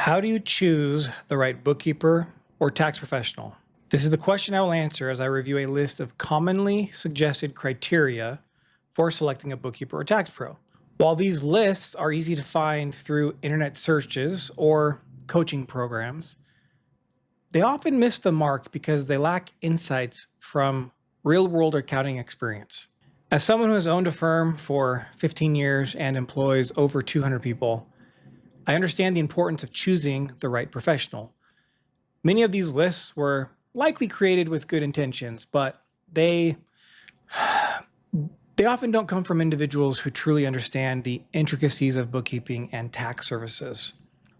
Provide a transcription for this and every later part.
How do you choose the right bookkeeper or tax professional? This is the question I will answer as I review a list of commonly suggested criteria for selecting a bookkeeper or tax pro. While these lists are easy to find through internet searches or coaching programs, they often miss the mark because they lack insights from real-world accounting experience. As someone who has owned a firm for 15 years and employs over 200 people, I understand the importance of choosing the right professional. Many of these lists were likely created with good intentions, but they often don't come from individuals who truly understand the intricacies of bookkeeping and tax services.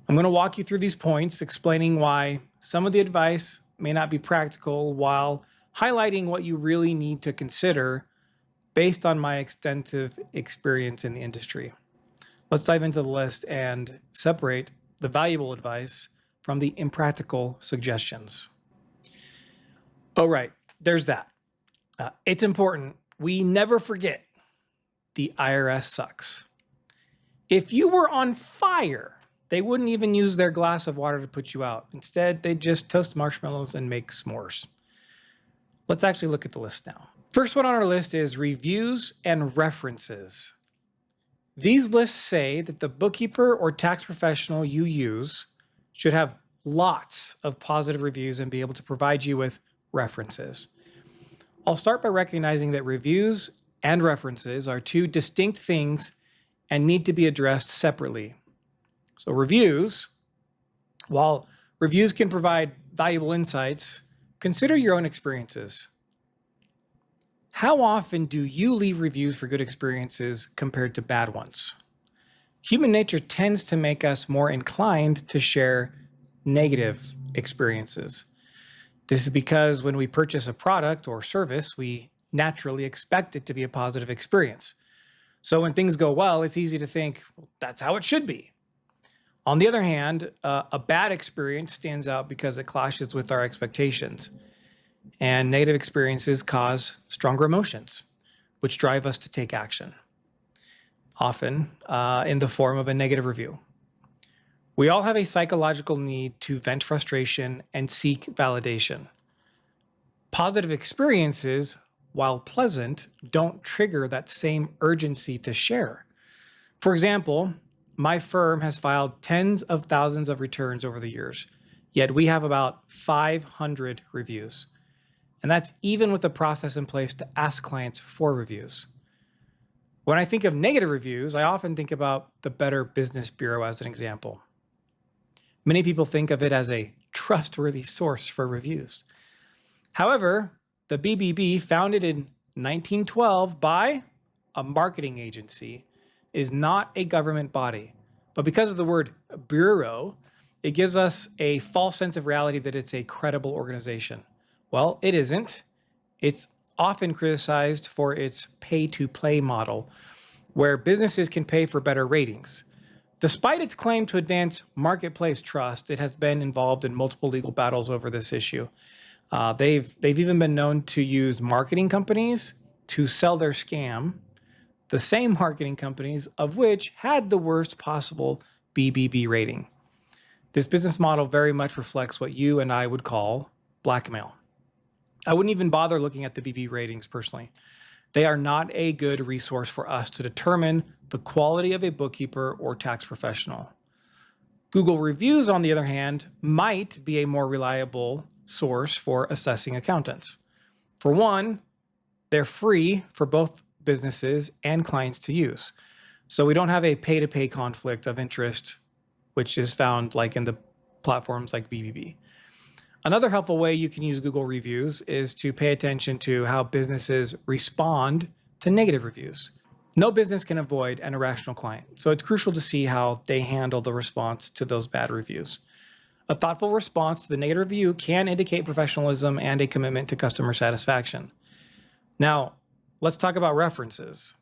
I'm going to walk you through these points, explaining why some of the advice may not be practical while highlighting what you really need to consider based on my extensive experience in the industry. Let's dive into the list and separate the valuable advice from the impractical suggestions. Oh, right, there's that. It's important we never forget the IRS sucks. If you were on fire, they wouldn't even use their glass of water to put you out. Instead, they'd just toast marshmallows and make s'mores. Let's actually look at the list now. First one on our list is reviews and references. These lists say that the bookkeeper or tax professional you use should have lots of positive reviews and be able to provide you with references. I'll start by recognizing that reviews and references are two distinct things and need to be addressed separately. So reviews, while reviews can provide valuable insights, consider your own experiences. How often do you leave reviews for good experiences compared to bad ones? Human nature tends to make us more inclined to share negative experiences. This is because when we purchase a product or service, we naturally expect it to be a positive experience. So when things go well, it's easy to think, well, that's how it should be. On the other hand, a bad experience stands out because it clashes with our expectations. And negative experiences cause stronger emotions, which drive us to take action, often in the form of a negative review. We all have a psychological need to vent frustration and seek validation. Positive experiences, while pleasant, don't trigger that same urgency to share. For example, my firm has filed tens of thousands of returns over the years, yet we have about 500 reviews. And that's even with a process in place to ask clients for reviews. When I think of negative reviews, I often think about the Better Business Bureau as an example. Many people think of it as a trustworthy source for reviews. However, the BBB, founded in 1912 by a marketing agency, is not a government body. But because of the word bureau, it gives us a false sense of reality that it's a credible organization. Well, it isn't. It's often criticized for its pay-to-play model, where businesses can pay for better ratings. Despite its claim to advance marketplace trust, it has been involved in multiple legal battles over this issue. They've even been known to use marketing companies to sell their scam, the same marketing companies of which had the worst possible BBB rating. This business model very much reflects what you and I would call blackmail. I wouldn't even bother looking at the BB ratings personally. They are not a good resource for us to determine the quality of a bookkeeper or tax professional. Google reviews, on the other hand, might be a more reliable source for assessing accountants. For one, they're free for both businesses and clients to use. So we don't have a pay-to-pay conflict of interest, which is found like in the platforms like BBB. Another helpful way you can use Google reviews is to pay attention to how businesses respond to negative reviews. No business can avoid an irrational client, so it's crucial to see how they handle the response to those bad reviews. A thoughtful response to the negative review can indicate professionalism and a commitment to customer satisfaction. Now, let's talk about references.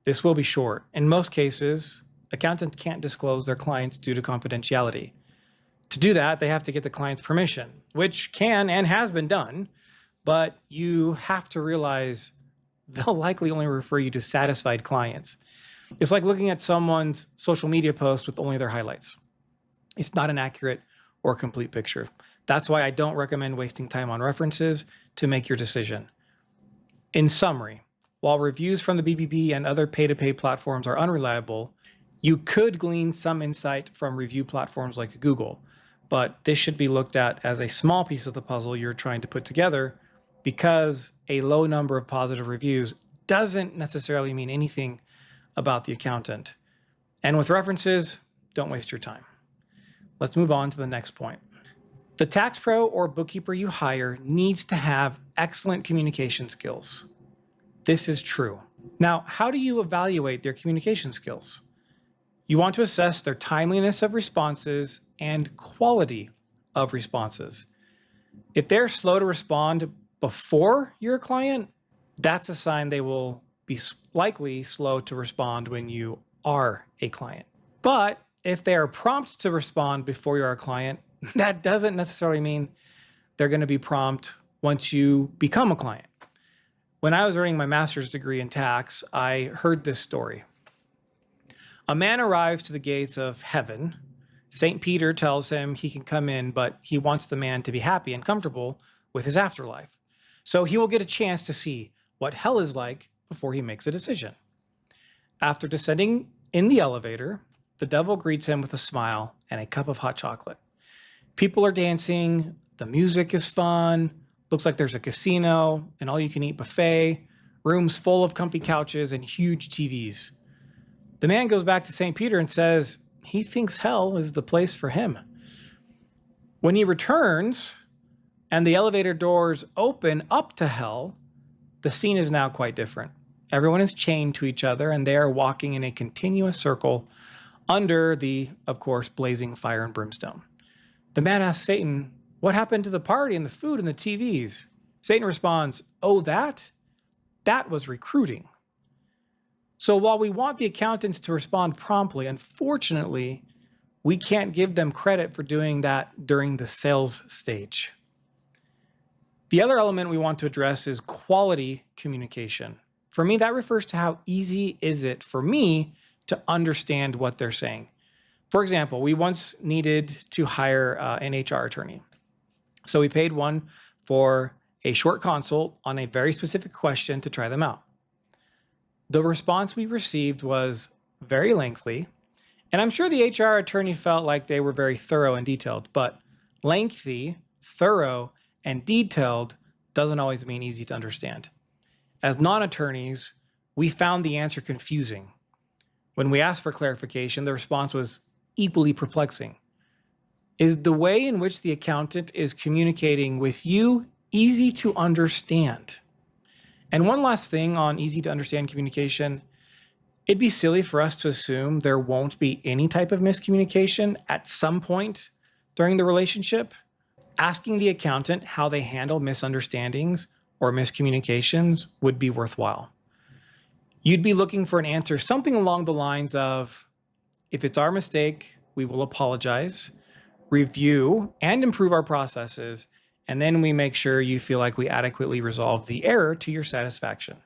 This will be short. In most cases, accountants can't disclose their clients due to confidentiality. To do that, they have to get the client's permission, which can and has been done, but you have to realize they'll likely only refer you to satisfied clients. It's like looking at someone's social media post with only their highlights. It's not an accurate or complete picture. That's why I don't recommend wasting time on references to make your decision. In summary, while reviews from the BBB and other pay-to-pay platforms are unreliable, you could glean some insight from review platforms like Google, but this should be looked at as a small piece of the puzzle you're trying to put together, because a low number of positive reviews doesn't necessarily mean anything about the accountant. And with references, don't waste your time. Let's move on to the next point. The tax pro or bookkeeper you hire needs to have excellent communication skills. This is true. Now, how do you evaluate their communication skills? You want to assess their timeliness of responses and quality of responses. If they're slow to respond before you're a client, that's a sign they will be likely slow to respond when you are a client. But if they are prompt to respond before you're a client, that doesn't necessarily mean they're going to be prompt once you become a client. When I was earning my master's degree in tax, I heard this story. A man arrives to the gates of heaven. St. Peter tells him he can come in, but he wants the man to be happy and comfortable with his afterlife. So he will get a chance to see what hell is like before he makes a decision. After descending in the elevator, the devil greets him with a smile and a cup of hot chocolate. People are dancing, the music is fun, looks like there's a casino, an all-you-can-eat buffet, rooms full of comfy couches and huge TVs. The man goes back to St. Peter and says he thinks hell is the place for him. When he returns and the elevator doors open up to hell, the scene is now quite different. Everyone is chained to each other and they are walking in a continuous circle under the, of course, blazing fire and brimstone. The man asks Satan, "What happened to the party and the food and the TVs?" Satan responds, "Oh, that was recruiting." So while we want the accountants to respond promptly, unfortunately, we can't give them credit for doing that during the sales stage. The other element we want to address is quality communication. For me, that refers to how easy is it for me to understand what they're saying. For example, we once needed to hire an HR attorney. So we paid one for a short consult on a very specific question to try them out. The response we received was very lengthy, and I'm sure the HR attorney felt like they were very thorough and detailed, but lengthy, thorough, and detailed doesn't always mean easy to understand. As non-attorneys, we found the answer confusing. When we asked for clarification, the response was equally perplexing. Is the way in which the accountant is communicating with you easy to understand? And one last thing on easy to understand communication, it'd be silly for us to assume there won't be any type of miscommunication at some point during the relationship. Asking the accountant how they handle misunderstandings or miscommunications would be worthwhile. You'd be looking for an answer, something along the lines of, if it's our mistake, we will apologize, review and improve our processes, and then we make sure you feel like we adequately resolve the error to your satisfaction.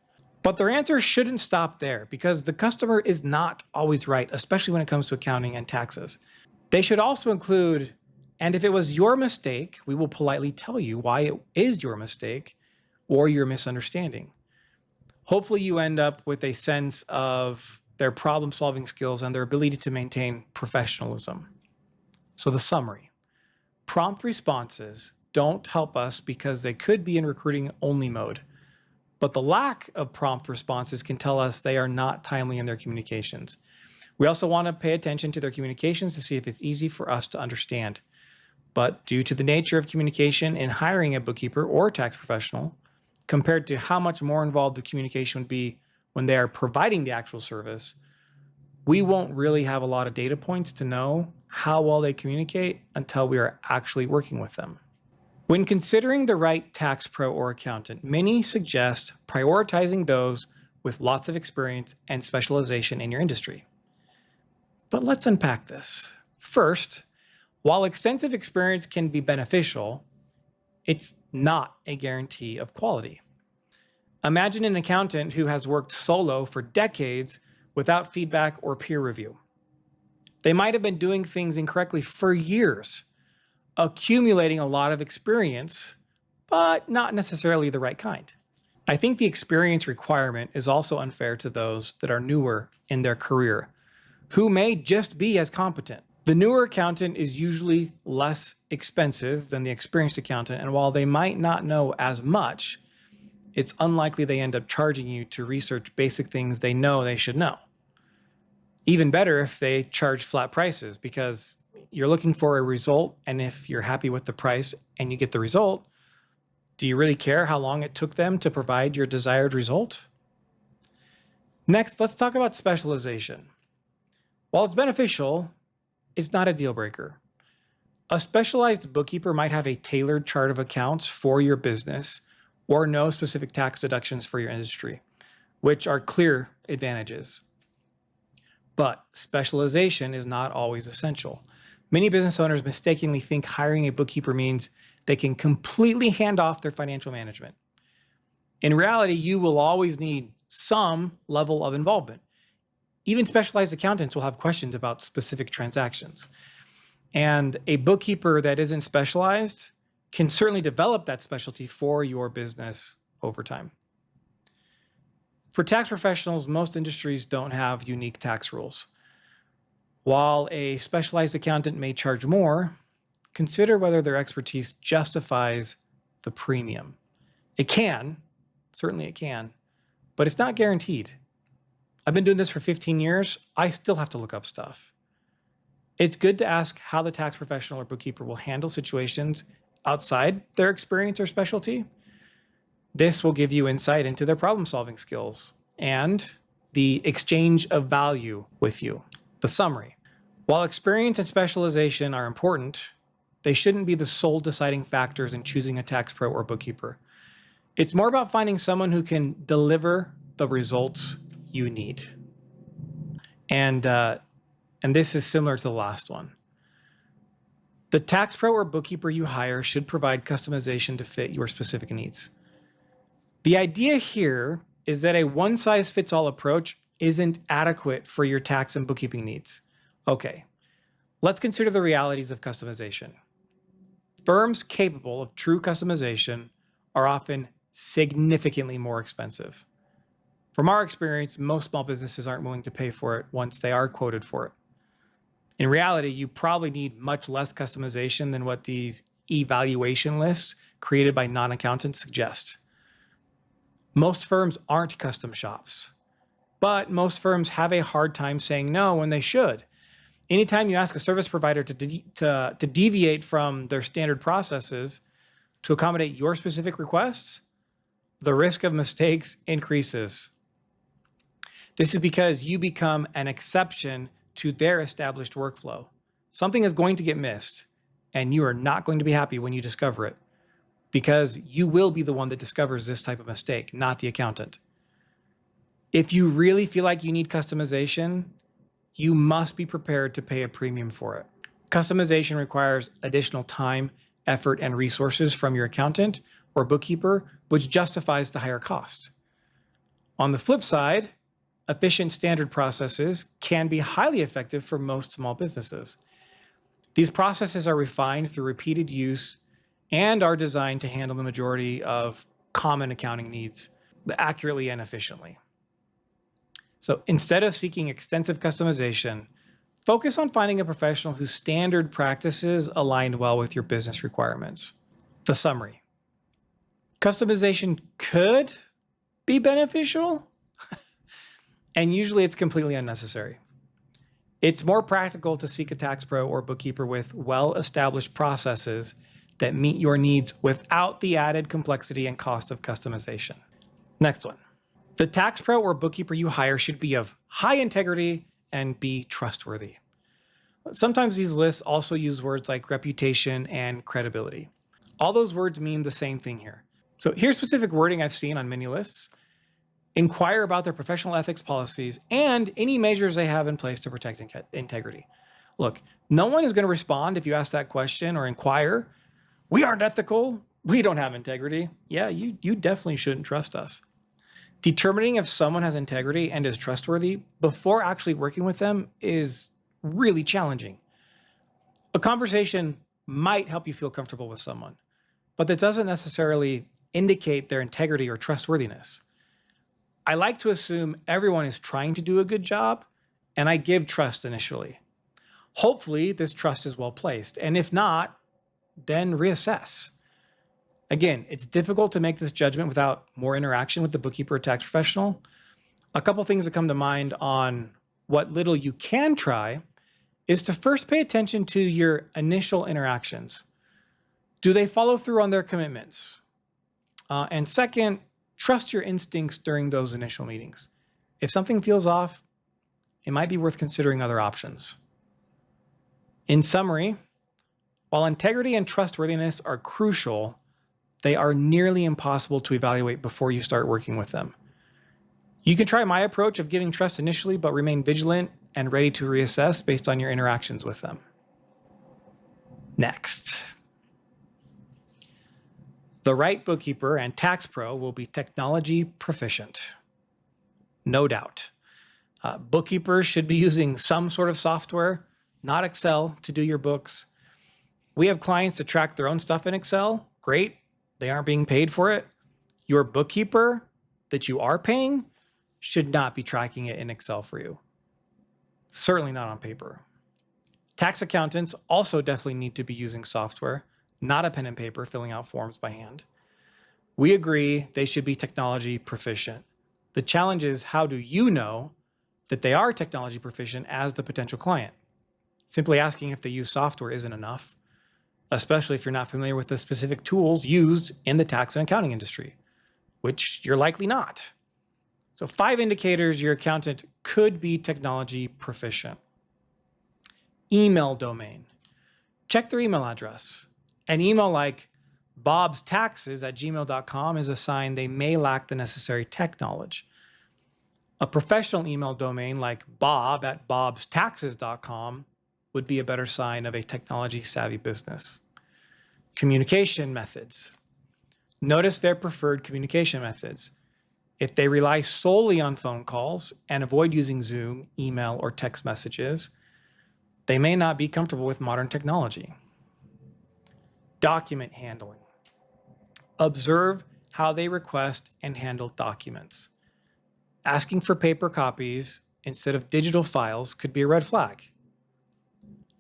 But their answer shouldn't stop there, because the customer is not always right, especially when it comes to accounting and taxes. They should also include, and if it was your mistake, we will politely tell you why it is your mistake or your misunderstanding. Hopefully you end up with a sense of their problem-solving skills and their ability to maintain professionalism. So the summary: prompt responses don't help us because they could be in recruiting only mode. But the lack of prompt responses can tell us they are not timely in their communications. We also want to pay attention to their communications to see if it's easy for us to understand. But due to the nature of communication in hiring a bookkeeper or tax professional, compared to how much more involved the communication would be when they are providing the actual service, we won't really have a lot of data points to know how well they communicate until we are actually working with them. When considering the right tax pro or accountant, many suggest prioritizing those with lots of experience and specialization in your industry. But let's unpack this. First, while extensive experience can be beneficial, it's not a guarantee of quality. Imagine an accountant who has worked solo for decades without feedback or peer review. They might have been doing things incorrectly for years, accumulating a lot of experience, but not necessarily the right kind. I think the experience requirement is also unfair to those that are newer in their career, who may just be as competent. The newer accountant is usually less expensive than the experienced accountant, and while they might not know as much, it's unlikely they end up charging you to research basic things they know they should know. Even better if they charge flat prices, because you're looking for a result, and if you're happy with the price and you get the result, do you really care how long it took them to provide your desired result? Next, let's talk about specialization. While it's beneficial, it's not a deal breaker. A specialized bookkeeper might have a tailored chart of accounts for your business or know specific tax deductions for your industry, which are clear advantages. But specialization is not always essential. Many business owners mistakenly think hiring a bookkeeper means they can completely hand off their financial management. In reality, you will always need some level of involvement. Even specialized accountants will have questions about specific transactions. And a bookkeeper that isn't specialized can certainly develop that specialty for your business over time. For tax professionals, most industries don't have unique tax rules. While a specialized accountant may charge more, consider whether their expertise justifies the premium. It can, certainly it can, but it's not guaranteed. I've been doing this for 15 years. I still have to look up stuff. It's good to ask how the tax professional or bookkeeper will handle situations outside their experience or specialty. This will give you insight into their problem-solving skills and the exchange of value with you. The summary. While experience and specialization are important, they shouldn't be the sole deciding factors in choosing a tax pro or bookkeeper. It's more about finding someone who can deliver the results you need. And this is similar to the last one. The tax pro or bookkeeper you hire should provide customization to fit your specific needs. The idea here is that a one-size-fits-all approach isn't adequate for your tax and bookkeeping needs. Okay, let's consider the realities of customization. Firms capable of true customization are often significantly more expensive. From our experience, most small businesses aren't willing to pay for it once they are quoted for it. In reality, you probably need much less customization than what these evaluation lists created by non-accountants suggest. Most firms aren't custom shops, but most firms have a hard time saying no when they should. Anytime you ask a service provider to deviate from their standard processes to accommodate your specific requests, the risk of mistakes increases. This is because you become an exception to their established workflow. Something is going to get missed, and you are not going to be happy when you discover it, because you will be the one that discovers this type of mistake, not the accountant. If you really feel like you need customization, you must be prepared to pay a premium for it. Customization requires additional time, effort, and resources from your accountant or bookkeeper, which justifies the higher cost. On the flip side, efficient standard processes can be highly effective for most small businesses. These processes are refined through repeated use and are designed to handle the majority of common accounting needs accurately and efficiently. So instead of seeking extensive customization, focus on finding a professional whose standard practices align well with your business requirements. The summary. Customization could be beneficial, and usually it's completely unnecessary. It's more practical to seek a tax pro or bookkeeper with well-established processes that meet your needs without the added complexity and cost of customization. Next one. The tax pro or bookkeeper you hire should be of high integrity and be trustworthy. Sometimes these lists also use words like reputation and credibility. All those words mean the same thing here. So here's specific wording I've seen on many lists. Inquire about their professional ethics policies and any measures they have in place to protect integrity. Look, no one is going to respond if you ask that question or inquire. We aren't ethical. We don't have integrity. Yeah, you definitely shouldn't trust us. Determining if someone has integrity and is trustworthy before actually working with them is really challenging. A conversation might help you feel comfortable with someone, but that doesn't necessarily indicate their integrity or trustworthiness. I like to assume everyone is trying to do a good job, and I give trust initially. Hopefully, this trust is well placed, and if not, then reassess. Again, it's difficult to make this judgment without more interaction with the bookkeeper or tax professional. A couple things that come to mind on what little you can try is to first pay attention to your initial interactions. Do they follow through on their commitments? And second, trust your instincts during those initial meetings. If something feels off, it might be worth considering other options. In summary, while integrity and trustworthiness are crucial, they are nearly impossible to evaluate before you start working with them. You can try my approach of giving trust initially, but remain vigilant and ready to reassess based on your interactions with them. Next. The right bookkeeper and tax pro will be technology proficient. No doubt. Bookkeepers should be using some sort of software, not Excel, to do your books. We have clients that track their own stuff in Excel. Great. They aren't being paid for it. Your bookkeeper that you are paying should not be tracking it in Excel for you. Certainly not on paper. Tax accountants also definitely need to be using software, not a pen and paper filling out forms by hand. We agree they should be technology proficient. The challenge is, how do you know that they are technology proficient as the potential client? Simply asking if they use software isn't enough, especially if you're not familiar with the specific tools used in the tax and accounting industry, which you're likely not. So 5 indicators your accountant could be technology proficient. Email domain. Check their email address. An email like bobstaxes@gmail.com is a sign they may lack the necessary tech knowledge. A professional email domain like bob@bobstaxes.com would be a better sign of a technology-savvy business. Communication methods. Notice their preferred communication methods. If they rely solely on phone calls and avoid using Zoom, email, or text messages, they may not be comfortable with modern technology. Document handling. Observe how they request and handle documents. Asking for paper copies instead of digital files could be a red flag.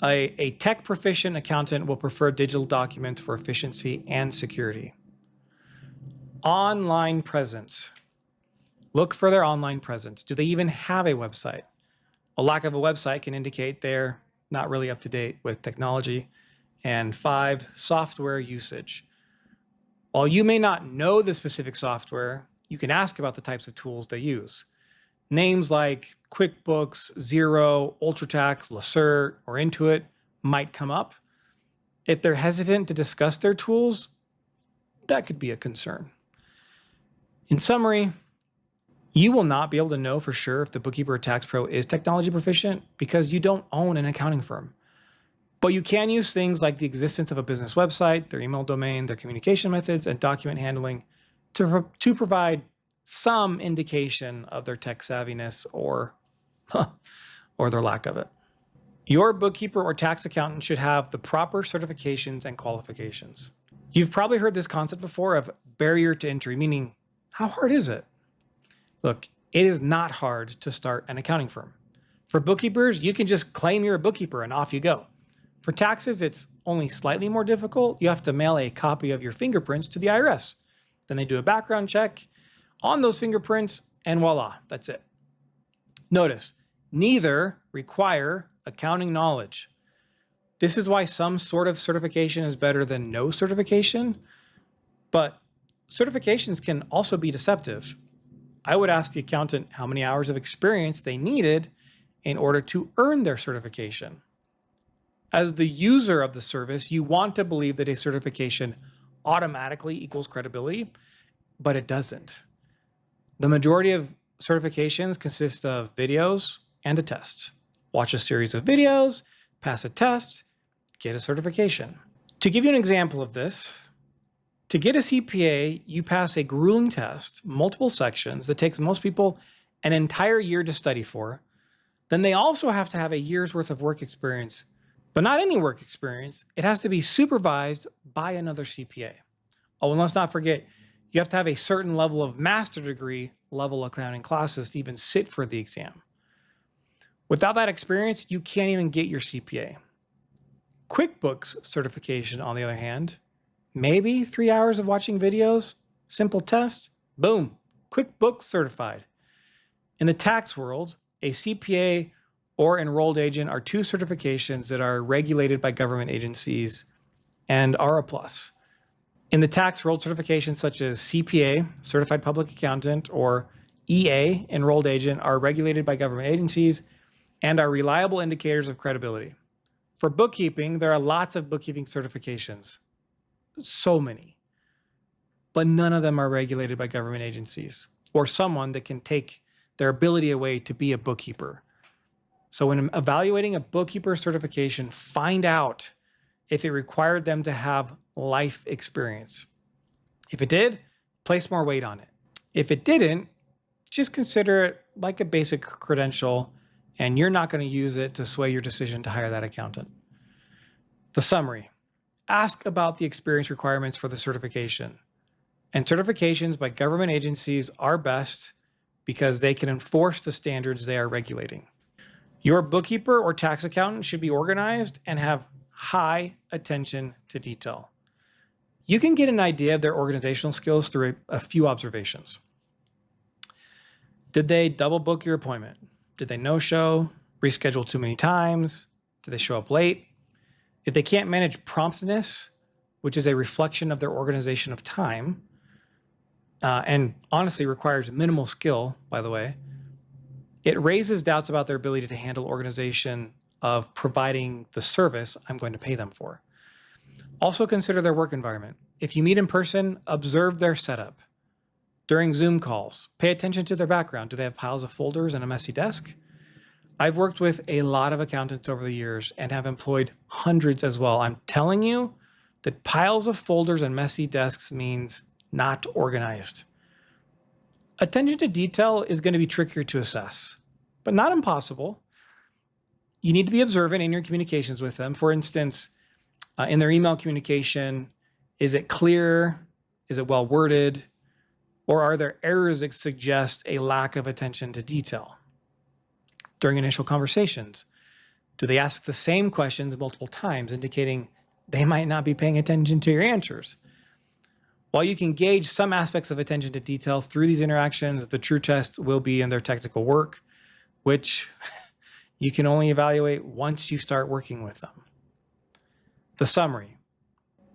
A tech proficient accountant will prefer digital documents for efficiency and security. Online presence. Look for their online presence. Do they even have a website? A lack of a website can indicate they're not really up to date with technology. And 5, software usage. While you may not know the specific software, you can ask about the types of tools they use. Names like QuickBooks, Xero, UltraTax, Lacerte, or Intuit might come up. If they're hesitant to discuss their tools, that could be a concern. In summary, you will not be able to know for sure if the bookkeeper or tax pro is technology proficient because you don't own an accounting firm. But you can use things like the existence of a business website, their email domain, their communication methods, and document handling to provide some indication of their tech savviness or their lack of it. Your bookkeeper or tax accountant should have the proper certifications and qualifications. You've probably heard this concept before of barrier to entry, meaning how hard is it? Look, it is not hard to start an accounting firm. For bookkeepers, you can just claim you're a bookkeeper and off you go. For taxes, it's only slightly more difficult. You have to mail a copy of your fingerprints to the IRS. Then they do a background check on those fingerprints, and voila, that's it. Notice, neither require accounting knowledge. This is why some sort of certification is better than no certification, but certifications can also be deceptive. I would ask the accountant how many hours of experience they needed in order to earn their certification. As the user of the service, you want to believe that a certification automatically equals credibility, but it doesn't. The majority of certifications consist of videos and a test. Watch a series of videos, pass a test, get a certification. To give you an example of this, to get a CPA, you pass a grueling test, multiple sections that takes most people an entire year to study for. Then they also have to have a year's worth of work experience, but not any work experience. It has to be supervised by another CPA. Oh, and let's not forget, you have to have a certain level of master degree level accounting classes to even sit for the exam. Without that experience, you can't even get your CPA. QuickBooks certification, on the other hand, maybe 3 hours of watching videos, simple test, boom, QuickBooks certified. In the tax world, a CPA or enrolled agent are two certifications that are regulated by government agencies and are a plus. In the tax world, certifications such as CPA, Certified Public Accountant, or EA, Enrolled Agent, are regulated by government agencies and are reliable indicators of credibility. For bookkeeping, there are lots of bookkeeping certifications, so many, but none of them are regulated by government agencies or someone that can take their ability away to be a bookkeeper. So when evaluating a bookkeeper certification, find out if it required them to have life experience. If it did, place more weight on it. If it didn't, just consider it like a basic credential, and you're not going to use it to sway your decision to hire that accountant. The summary: ask about the experience requirements for the certification. And certifications by government agencies are best because they can enforce the standards they are regulating. Your bookkeeper or tax accountant should be organized and have high attention to detail. You can get an idea of their organizational skills through a few observations. Did they double book your appointment? Did they no-show, reschedule too many times? Did they show up late? If they can't manage promptness, which is a reflection of their organization of time, and honestly requires minimal skill, by the way, it raises doubts about their ability to handle organization of providing the service I'm going to pay them for. Also consider their work environment. If you meet in person, observe their setup. During Zoom calls, pay attention to their background. Do they have piles of folders and a messy desk? I've worked with a lot of accountants over the years and have employed hundreds as well. I'm telling you that piles of folders and messy desks means not organized. Attention to detail is going to be trickier to assess, but not impossible. You need to be observant in your communications with them. For instance, in their email communication, is it clear? Is it well worded? Or are there errors that suggest a lack of attention to detail? During initial conversations, do they ask the same questions multiple times, indicating they might not be paying attention to your answers? While you can gauge some aspects of attention to detail through these interactions, the true test will be in their technical work, which you can only evaluate once you start working with them. The summary: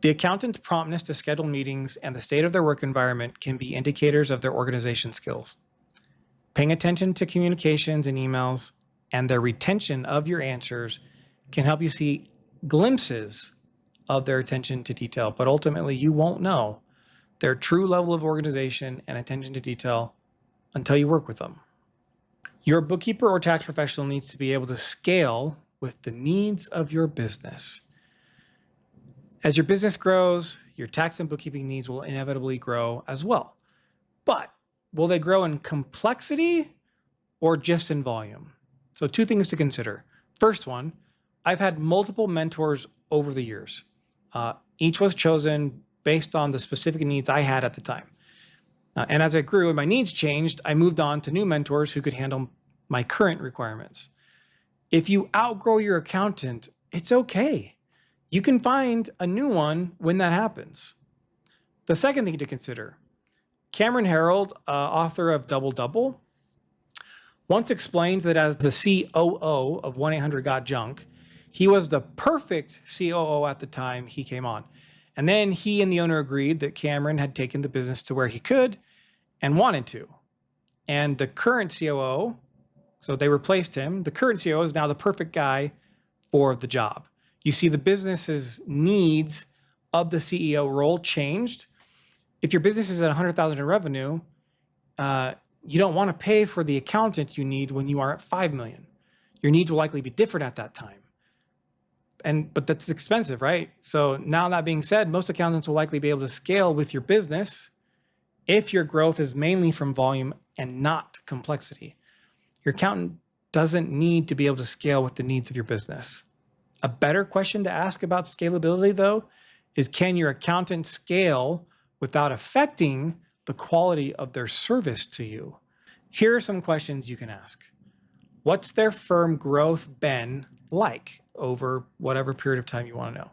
the accountant's promptness to schedule meetings and the state of their work environment can be indicators of their organization skills. Paying attention to communications and emails and their retention of your answers can help you see glimpses of their attention to detail, but ultimately you won't know their true level of organization and attention to detail until you work with them. Your bookkeeper or tax professional needs to be able to scale with the needs of your business. As your business grows, your tax and bookkeeping needs will inevitably grow as well. But will they grow in complexity or just in volume? So two things to consider. First one, I've had multiple mentors over the years. Each was chosen based on the specific needs I had at the time. And as I grew and my needs changed, I moved on to new mentors who could handle my current requirements. If you outgrow your accountant, it's okay. You can find a new one when that happens. The second thing to consider: Cameron Herold, author of Double Double, once explained that as the COO of 1-800-GOT-JUNK, he was the perfect COO at the time he came on. And then he and the owner agreed that Cameron had taken the business to where he could and wanted to. And the current COO, so they replaced him, the current COO is now the perfect guy for the job. You see, the business's needs of the CEO role changed. If your business is at 100,000 in revenue, you don't want to pay for the accountant you need when you are at 5 million. Your needs will likely be different at that time. But that's expensive, right? So now that being said, most accountants will likely be able to scale with your business if your growth is mainly from volume and not complexity. Your accountant doesn't need to be able to scale with the needs of your business. A better question to ask about scalability, though, is can your accountant scale without affecting the quality of their service to you? Here are some questions you can ask. What's their firm growth been like over whatever period of time you want to know?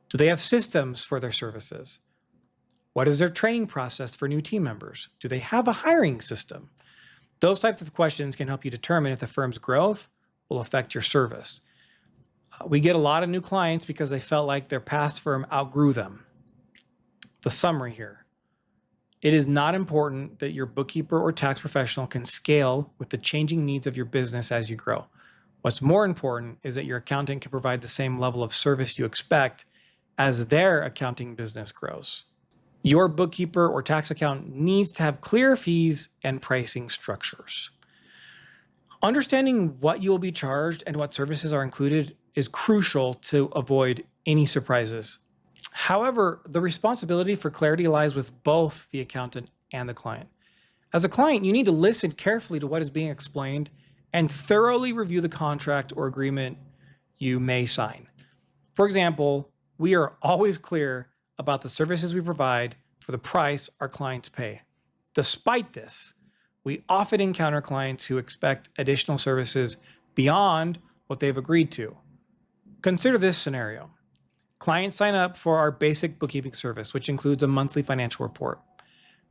Do they have systems for their services? What is their training process for new team members? Do they have a hiring system? Those types of questions can help you determine if the firm's growth will affect your service. We get a lot of new clients because they felt like their past firm outgrew them. The summary here. It is not important that your bookkeeper or tax professional can scale with the changing needs of your business as you grow. What's more important is that your accountant can provide the same level of service you expect as their accounting business grows. Your bookkeeper or tax accountant needs to have clear fees and pricing structures. Understanding what you will be charged and what services are included is crucial to avoid any surprises. However, the responsibility for clarity lies with both the accountant and the client. As a client, you need to listen carefully to what is being explained and thoroughly review the contract or agreement you may sign. For example, we are always clear about the services we provide for the price our clients pay. Despite this, we often encounter clients who expect additional services beyond what they've agreed to. Consider this scenario. Clients sign up for our basic bookkeeping service, which includes a monthly financial report.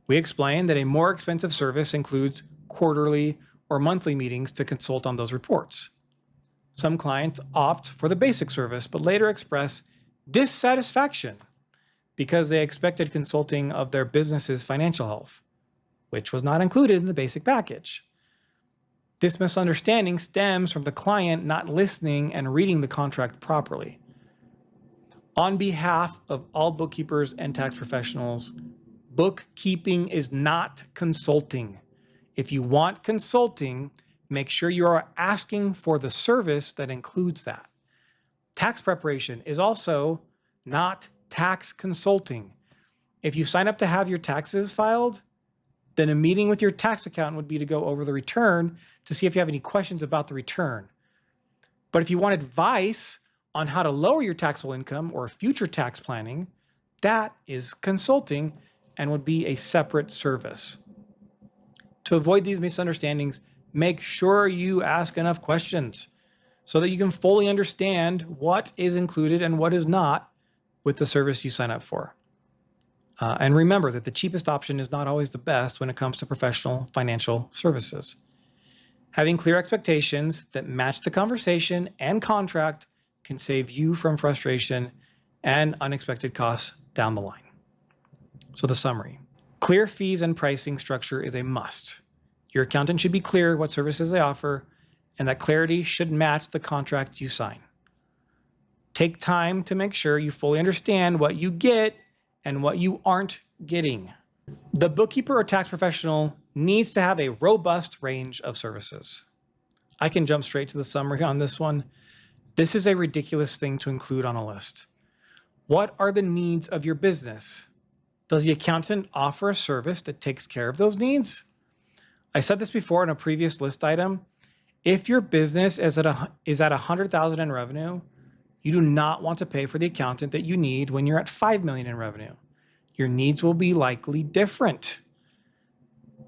We explain that a more expensive service includes quarterly or monthly meetings to consult on those reports. Some clients opt for the basic service, but later express dissatisfaction because they expected consulting of their business's financial health, which was not included in the basic package. This misunderstanding stems from the client not listening and reading the contract properly. On behalf of all bookkeepers and tax professionals, bookkeeping is not consulting. If you want consulting, make sure you are asking for the service that includes that. Tax preparation is also not tax consulting. If you sign up to have your taxes filed, then a meeting with your tax accountant would be to go over the return to see if you have any questions about the return. But if you want advice on how to lower your taxable income or future tax planning, that is consulting and would be a separate service. To avoid these misunderstandings, make sure you ask enough questions so that you can fully understand what is included and what is not with the service you sign up for. And remember that the cheapest option is not always the best when it comes to professional financial services. Having clear expectations that match the conversation and contract can save you from frustration and unexpected costs down the line. So the summary. Clear fees and pricing structure is a must. Your accountant should be clear what services they offer, and that clarity should match the contract you sign. Take time to make sure you fully understand what you get and what you aren't getting. The bookkeeper or tax professional needs to have a robust range of services. I can jump straight to the summary on this one. This is a ridiculous thing to include on a list. What are the needs of your business? Does the accountant offer a service that takes care of those needs? I said this before in a previous list item. If your business is at $100,000 in revenue, you do not want to pay for the accountant that you need when you're at $5 million in revenue. Your needs will be likely different.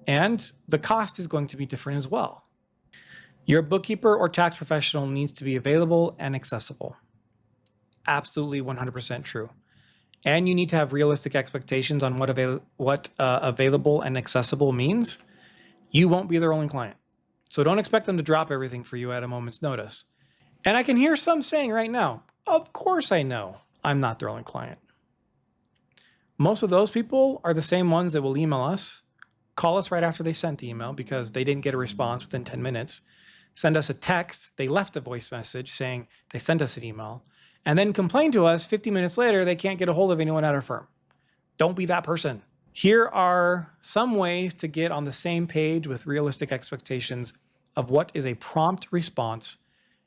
And the cost is going to be different as well. Your bookkeeper or tax professional needs to be available and accessible. Absolutely 100% true. And you need to have realistic expectations on what available and accessible means. You won't be their only client. So don't expect them to drop everything for you at a moment's notice. And I can hear some saying right now, of course I know I'm not their only client. Most of those people are the same ones that will email us, call us right after they sent the email because they didn't get a response within 10 minutes, send us a text, they left a voice message saying they sent us an email, and then complain to us 50 minutes later they can't get a hold of anyone at our firm. Don't be that person. Here are some ways to get on the same page with realistic expectations of what is a prompt response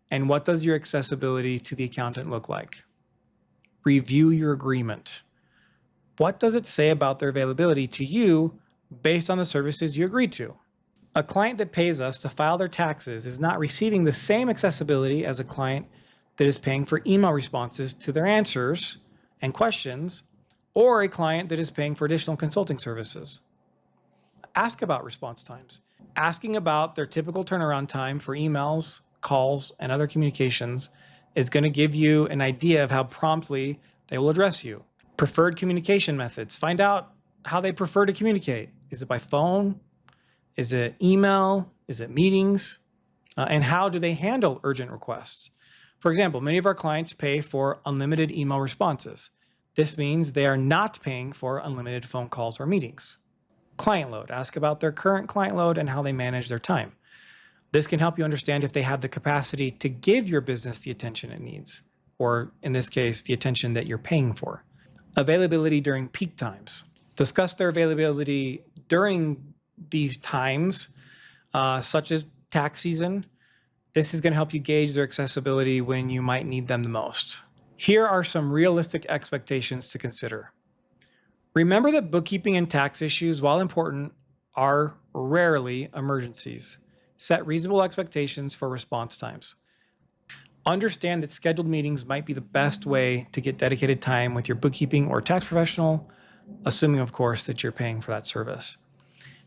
and what does your accessibility to the accountant look like. Review your agreement. What does it say about their availability to you based on the services you agreed to? A client that pays us to file their taxes is not receiving the same accessibility as a client that is paying for email responses to their answers and questions, or a client that is paying for additional consulting services. Ask about response times. Asking about their typical turnaround time for emails, calls, and other communications is going to give you an idea of how promptly they will address you. Preferred communication methods. Find out how they prefer to communicate. Is it by phone? Is it email? Is it meetings? And how do they handle urgent requests? For example, many of our clients pay for unlimited email responses. This means they are not paying for unlimited phone calls or meetings. Client load. Ask about their current client load and how they manage their time. This can help you understand if they have the capacity to give your business the attention it needs, or in this case, the attention that you're paying for. Availability during peak times. Discuss their availability during these times, such as tax season. This is going to help you gauge their accessibility when you might need them the most. Here are some realistic expectations to consider. Remember that bookkeeping and tax issues, while important, are rarely emergencies. Set reasonable expectations for response times. Understand that scheduled meetings might be the best way to get dedicated time with your bookkeeping or tax professional, assuming, of course, that you're paying for that service.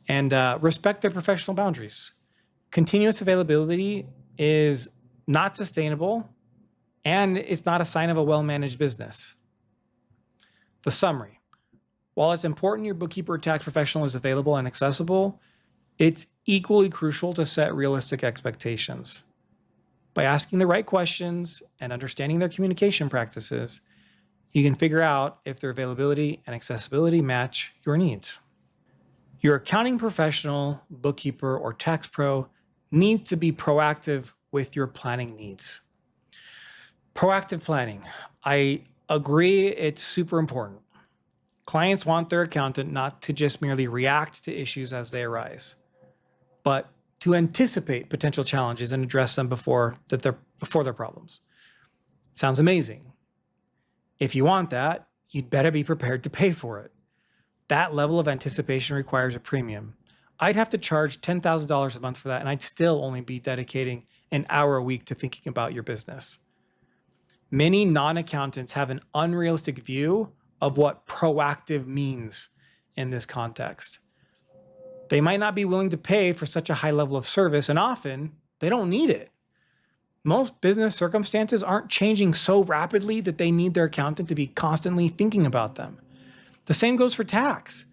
And respect their professional boundaries. Continuous availability is not sustainable, and it's not a sign of a well-managed business. The summary. While it's important your bookkeeper or tax professional is available and accessible, it's equally crucial to set realistic expectations. By asking the right questions and understanding their communication practices, you can figure out if their availability and accessibility match your needs. Your accounting professional, bookkeeper, or tax pro needs to be proactive with your planning needs. Proactive planning. I agree, it's super important. Clients want their accountant not to just merely react to issues as they arise, but to anticipate potential challenges and address them before their problems. Sounds amazing. If you want that, you'd better be prepared to pay for it. That level of anticipation requires a premium. I'd have to charge $10,000 a month for that, and I'd still only be dedicating an hour a week to thinking about your business. Many non-accountants have an unrealistic view of what proactive means in this context. They might not be willing to pay for such a high level of service, and often they don't need it. Most business circumstances aren't changing so rapidly that they need their accountant to be constantly thinking about them. The same goes for tax.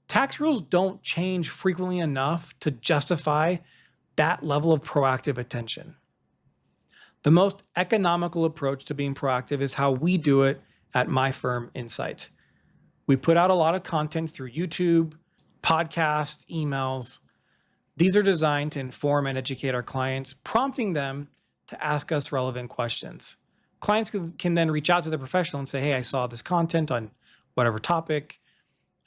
Tax rules don't change frequently enough to justify that level of proactive attention. The most economical approach to being proactive is how we do it at my firm, Incite. We put out a lot of content through YouTube, podcasts, emails. These are designed to inform and educate our clients, prompting them to ask us relevant questions. Clients can then reach out to the professional and say, hey, I saw this content on whatever topic,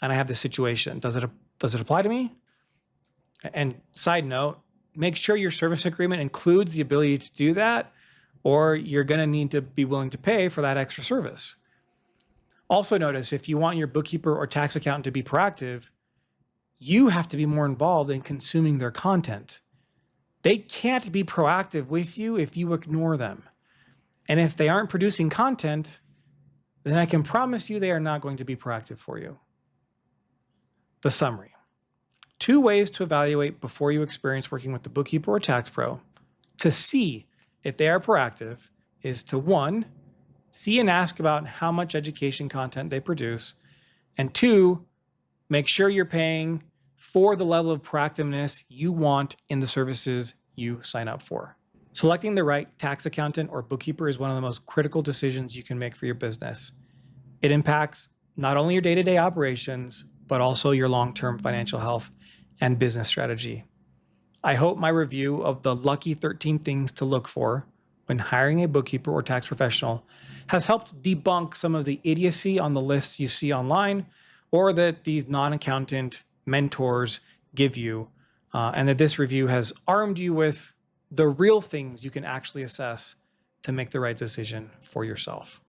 and I have this situation. Does it apply to me? And side note, make sure your service agreement includes the ability to do that, or you're going to need to be willing to pay for that extra service. Also notice, if you want your bookkeeper or tax accountant to be proactive, you have to be more involved in consuming their content. They can't be proactive with you if you ignore them. And if they aren't producing content, then I can promise you they are not going to be proactive for you. The summary. 2 ways to evaluate before you experience working with the bookkeeper or tax pro to see if they are proactive is to 1, see and ask about how much education content they produce, and 2, make sure you're paying for the level of proactiveness you want in the services you sign up for. Selecting the right tax accountant or bookkeeper is one of the most critical decisions you can make for your business. It impacts not only your day-to-day operations, but also your long-term financial health and business strategy. I hope my review of the lucky 13 things to look for when hiring a bookkeeper or tax professional has helped debunk some of the idiocy on the lists you see online or that these non-accountant mentors give you, and that this review has armed you with the real things you can actually assess to make the right decision for yourself.